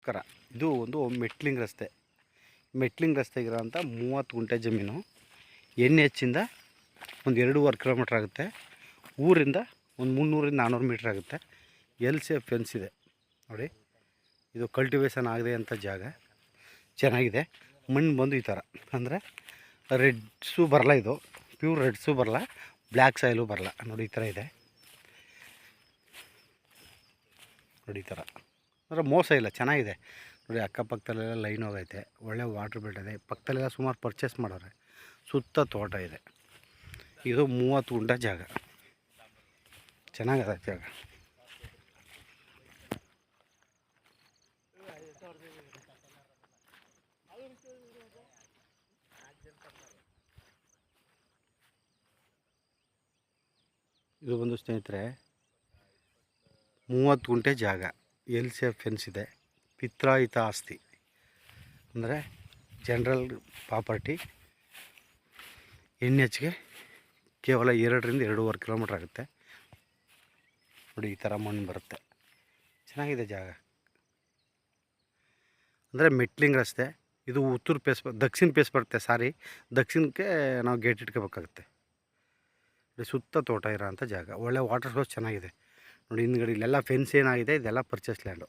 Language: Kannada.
ನಮಸ್ಕಾರ. ಇದು ಒಂದು ಮೆಟ್ಲಿಂಗ್ ರಸ್ತೆ. ರಸ್ತೆಗಿರೋಂಥ 30 ಗುಂಟೆ ಜಮೀನು. NH ಇಂದ ಒಂದು 2.5 ಕಿಲೋಮೀಟ್ರ್ ಆಗುತ್ತೆ. ಊರಿಂದ ಒಂದು 300-400 ಮೀಟ್ರ್ ಆಗುತ್ತೆ. ಸೇಫ್ ಫೆನ್ಸ್ ಇದೆ ನೋಡಿ. ಇದು ಕಲ್ಟಿವೇಷನ್ ಆಗದೆ ಅಂಥ ಜಾಗ. ಚೆನ್ನಾಗಿದೆ. ಮಣ್ಣು ಬಂದು ಈ ಥರ ಅಂದರೆ ರೆಡ್ಸು ಬರಲ್ಲ, ಇದು ಪ್ಯೂರ್ ರೆಡ್ಸು ಬರಲ್ಲ, ಬ್ಲ್ಯಾಕ್ ಸಾಯಿಲು ಬರಲ್ಲ ನೋಡಿ. ಈ ಥರ ಇದೆ ನೋಡಿ. ಈ ಥರ ಅಂದರೆ ಮೋಸ ಇಲ್ಲ, ಚೆನ್ನಾಗಿದೆ ನೋಡಿ. ಅಕ್ಕಪಕ್ಕದಲ್ಲೆಲ್ಲ ಲೈನ್ ಹೋಗೈತೆ, ಒಳ್ಳೆ ವಾಟ್ರ್ ಬಿಲ್ಟ್ ಇದೆ. ಪಕ್ಕದಲ್ಲೆಲ್ಲ ಸುಮಾರು ಪರ್ಚೇಸ್ ಮಾಡೋರೆ. ಸುತ್ತ ತೋಟ ಇದೆ. ಇದು 30 ಗುಂಟೆ ಜಾಗ. ಚೆನ್ನಾಗಿದೆ ಜಾಗ. ಇದು ಬಂದು ಸ್ನೇಹಿತರೆ 30 ಗುಂಟೆ ಜಾಗ. ಸೇಫ್ ಫೆನ್ಸ್ ಇದೆ. ಪಿತ್ರಾಯಿತ ಆಸ್ತಿ ಅಂದರೆ ಜನರಲ್ ಪ್ರಾಪರ್ಟಿ. NHಗೆ ಕೇವಲ 2-2.5 ಕಿಲೋಮೀಟ್ರ್ ಆಗುತ್ತೆ ನೋಡಿ. ಈ ಥರ ಮಣ್ಣು ಬರುತ್ತೆ. ಚೆನ್ನಾಗಿದೆ ಜಾಗ. ಅಂದರೆ ಮೆಟ್ಲಿಂಗ್ ರಸ್ತೆ. ಇದು ದಕ್ಷಿಣ ಫೇಸ್ ಬರುತ್ತೆ. ದಕ್ಷಿಣಕ್ಕೆ ನಾವು ಗೇಟ್ ಇಟ್ಕೋಬೇಕಾಗುತ್ತೆ. ಸುತ್ತ ತೋಟ ಇರೋಂಥ ಜಾಗ. ಒಳ್ಳೆ ವಾಟರ್ ಸೋರ್ಸ್ ಚೆನ್ನಾಗಿದೆ ನೋಡಿ. ಹಿಂದ್ಗಡೆ ಇಲ್ಲೆಲ್ಲ ಫೆನ್ಸ್ ಏನಾಗಿದೆ, ಇದೆಲ್ಲ ಪರ್ಚೇಸ್ ಲ್ಯಾಂಡು.